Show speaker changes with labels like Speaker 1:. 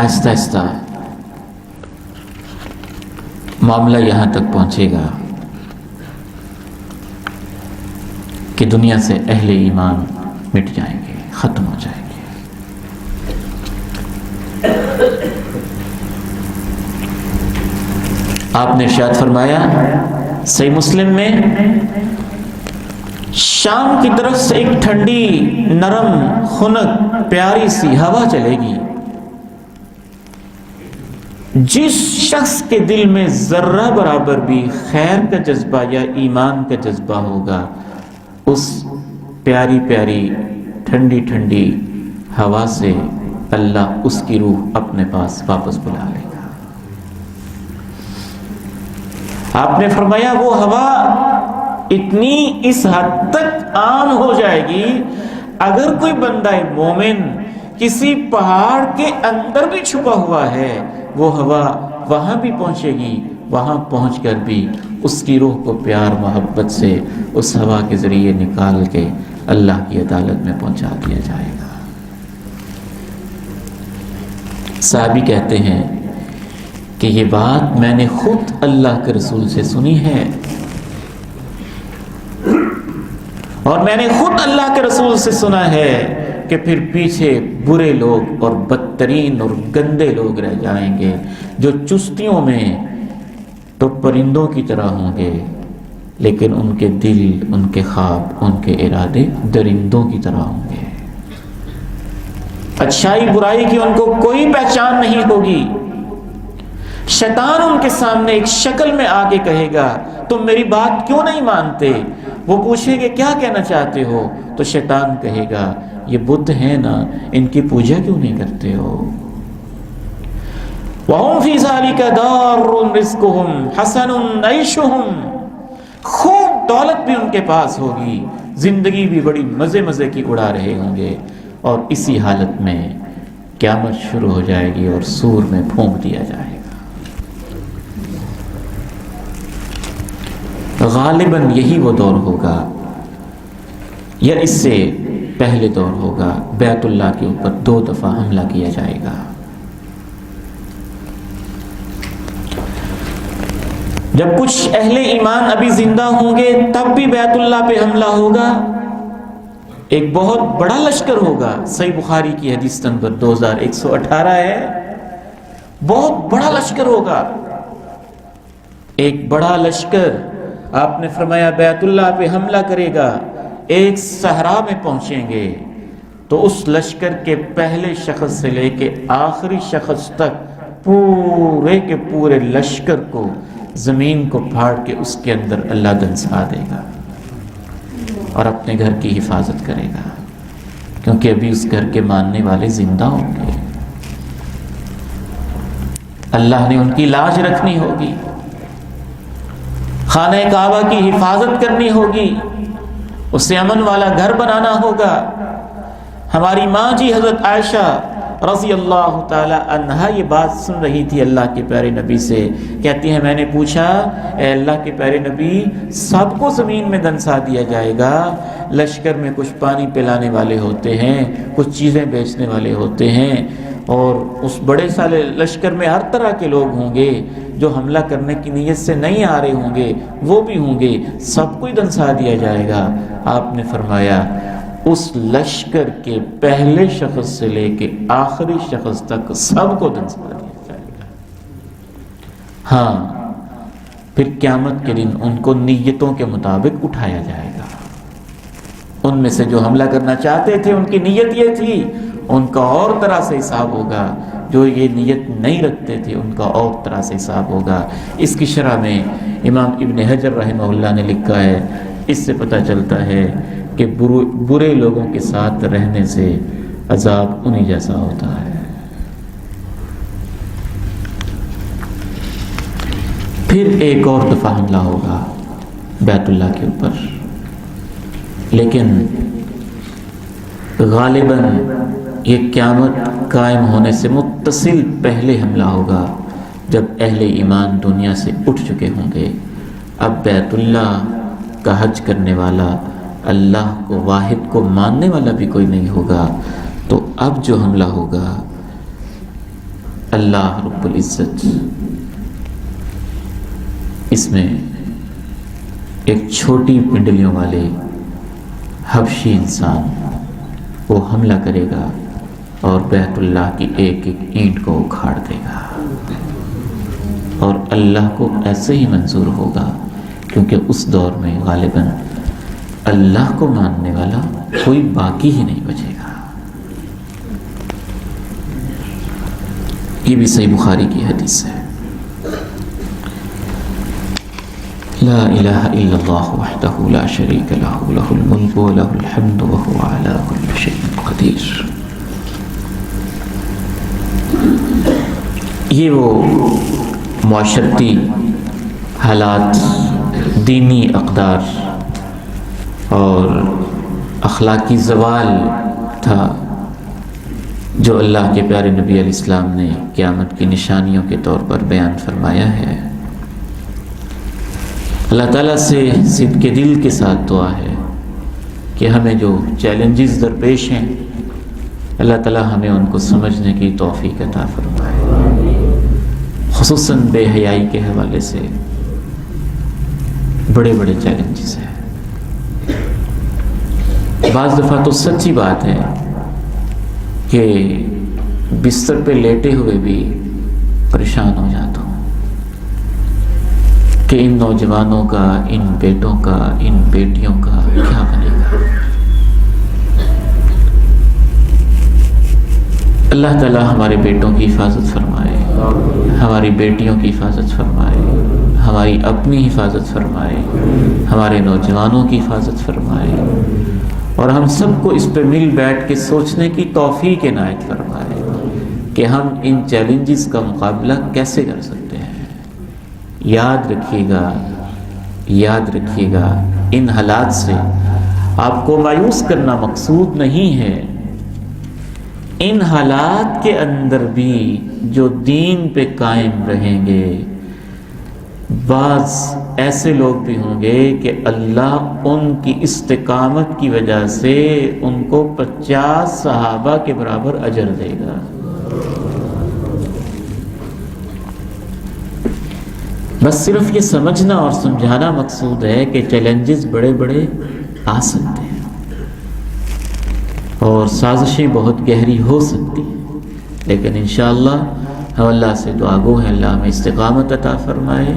Speaker 1: آہستہ آہستہ معاملہ یہاں تک پہنچے گا کہ دنیا سے اہل ایمان مٹ جائیں گے، ختم ہو جائیں گے۔ آپ نے ارشاد فرمایا صحیح مسلم میں، شام کی طرف سے ایک ٹھنڈی نرم خنک پیاری سی ہوا چلے گی، جس شخص کے دل میں ذرہ برابر بھی خیر کا جذبہ یا ایمان کا جذبہ ہوگا، اس پیاری پیاری ٹھنڈی ٹھنڈی ہوا سے اللہ اس کی روح اپنے پاس واپس بلا لے گا۔ آپ نے فرمایا وہ ہوا اتنی اس حد تک عام ہو جائے گی، اگر کوئی بندہ مومن کسی پہاڑ کے اندر بھی چھپا ہوا ہے، وہ ہوا وہاں بھی پہنچے گی، وہاں پہنچ کر بھی اس کی روح کو پیار محبت سے اس ہوا کے ذریعے نکال کے اللہ کی عدالت میں پہنچا دیا جائے گا۔ صحابی کہتے ہیں کہ یہ بات میں نے خود اللہ کے رسول سے سنی ہے، اور میں نے خود اللہ کے رسول سے سنا ہے کہ پھر پیچھے برے لوگ اور بدترین اور گندے لوگ رہ جائیں گے، جو چستیوں میں تو پرندوں کی طرح ہوں گے، لیکن ان کے دل، ان کے خواب، ان کے ارادے درندوں کی طرح ہوں گے۔ اچھائی برائی کی ان کو کوئی پہچان نہیں ہوگی۔ شیطان ان کے سامنے ایک شکل میں آگے کہے گا تم میری بات کیوں نہیں مانتے؟ وہ پوچھیں گے کیا کہنا چاہتے ہو؟ تو شیطان کہے گا یہ بت ہیں نا، ان کی پوجا کیوں نہیں کرتے ہو؟ وَهُمْ فِي ذَلِكَ دَارٌ رِزْقُهُمْ حَسَنٌ عَيْشُهُمْ، خوب دولت بھی ان کے پاس ہوگی، زندگی بھی بڑی مزے مزے کی اڑا رہے ہوں گے، اور اسی حالت میں قیامت شروع ہو جائے گی اور سور میں پھونک دیا جائے گا۔ غالباً یہی وہ دور ہوگا یا اس سے پہلے دور ہوگا، بیت اللہ کے اوپر 2 دفعہ حملہ کیا جائے گا۔ جب کچھ اہل ایمان ابھی زندہ ہوں گے تب بھی بیت اللہ پہ حملہ ہوگا، ایک بہت بڑا لشکر ہوگا۔ صحیح بخاری کی حدیث نمبر 2118 ہے، بہت بڑا لشکر ہوگا، ایک بڑا لشکر۔ آپ نے فرمایا بیت اللہ پہ حملہ کرے گا، ایک صحرا میں پہنچیں گے تو اس لشکر کے پہلے شخص سے لے کے آخری شخص تک پورے کے پورے لشکر کو، زمین کو پھاڑ کے اس کے اندر اللہ دنسا دے گا اور اپنے گھر کی حفاظت کرے گا، کیونکہ ابھی اس گھر کے ماننے والے زندہ ہوں گے، اللہ نے ان کی لاج رکھنی ہوگی، خانہ کعبہ کی حفاظت کرنی ہوگی، اسے امن والا گھر بنانا ہوگا۔ ہماری ماں جی حضرت عائشہ رضی اللہ تعالی عنہا یہ بات سن رہی تھی اللہ کے پیارے نبی سے، کہتی ہیں میں نے پوچھا اے اللہ کے پیارے نبی، سب کو زمین میں دنسا دیا جائے گا، لشکر میں کچھ پانی پلانے والے ہوتے ہیں، کچھ چیزیں بیچنے والے ہوتے ہیں، اور اس بڑے سارے لشکر میں ہر طرح کے لوگ ہوں گے جو حملہ کرنے کی نیت سے نہیں آ رہے ہوں گے، وہ بھی ہوں گے، سب کو ہی دنسا دیا جائے گا۔ آپ نے فرمایا اس لشکر کے پہلے شخص سے لے کے آخری شخص تک سب کو دنسا دیا جائے گا۔ ہاں، پھر قیامت کے دن ان کو نیتوں کے مطابق اٹھایا جائے گا۔ ان میں سے جو حملہ کرنا چاہتے تھے ان کی نیت یہ تھی، ان کا اور طرح سے حساب ہوگا، جو یہ نیت نہیں رکھتے تھے ان کا اور طرح سے حساب ہوگا۔ اس کی شرح میں امام ابن حجر رحمہ اللہ نے لکھا ہے، اس سے پتہ چلتا ہے کہ برے لوگوں کے ساتھ رہنے سے عذاب انہی جیسا ہوتا ہے۔ پھر ایک اور دفعہ حملہ ہوگا بیت اللہ کے اوپر، لیکن غالباً یہ قیامت قائم ہونے سے متصل پہلے حملہ ہوگا، جب اہل ایمان دنیا سے اٹھ چکے ہوں گے۔ اب بیت اللہ کا حج کرنے والا، اللہ کو واحد کو ماننے والا بھی کوئی نہیں ہوگا، تو اب جو حملہ ہوگا اللہ رب العزت اس میں ایک چھوٹی پنڈلیوں والے حبشی انسان وہ حملہ کرے گا اور بیت اللہ کی ایک ایک اینٹ کو اکھاڑ دے گا، اور اللہ کو ایسے ہی منظور ہوگا، کیونکہ اس دور میں غالباً اللہ کو ماننے والا کوئی باقی ہی نہیں بچے گا۔ یہ بھی صحیح بخاری کی حدیث ہے۔ لا الہ الا اللہ وحدہ لا شریک لہ لہ الملک ولہ الحمد وہو علی کل شیء قدیر۔ یہ وہ معاشرتی حالات، دینی اقدار اور اخلاقی زوال تھا جو اللہ کے پیارے نبی علیہ السلام نے قیامت کی نشانیوں کے طور پر بیان فرمایا ہے۔ اللہ تعالیٰ سے صدق دل کے ساتھ دعا ہے کہ ہمیں جو چیلنجز درپیش ہیں اللہ تعالیٰ ہمیں ان کو سمجھنے کی توفیق عطا فرمائے، خصوصاً بے حیائی کے حوالے سے بڑے بڑے چیلنجز ہیں۔ بعض دفعہ تو سچی بات ہے کہ بستر پہ لیٹے ہوئے بھی پریشان ہو جاتا ہوں کہ ان نوجوانوں کا، ان بیٹوں کا، ان بیٹیوں کا کیا بنے گا۔ اللہ تعالیٰ ہمارے بیٹوں کی حفاظت فرمائے، ہماری بیٹیوں کی حفاظت فرمائے، ہماری اپنی حفاظت فرمائے، ہمارے نوجوانوں کی حفاظت فرمائے، اور ہم سب کو اس پہ مل بیٹھ کے سوچنے کی توفیق عنایت فرمائے کہ ہم ان چیلنجز کا مقابلہ کیسے کر سکتے ہیں۔ یاد رکھیے گا ان حالات سے آپ کو مایوس کرنا مقصود نہیں ہے۔ ان حالات کے اندر بھی جو دین پہ قائم رہیں گے، بعض ایسے لوگ بھی ہوں گے کہ اللہ ان کی استقامت کی وجہ سے ان کو 50 صحابہ کے برابر اجر دے گا۔ بس صرف یہ سمجھنا اور سمجھانا مقصود ہے کہ چیلنجز بڑے بڑے آ سکتے ہیں اور سازشیں بہت گہری ہو سکتی ہیں، لیکن انشاءاللہ ہم اللہ سے دعا گو ہیں اللہ ہمیں استقامت عطا فرمائے۔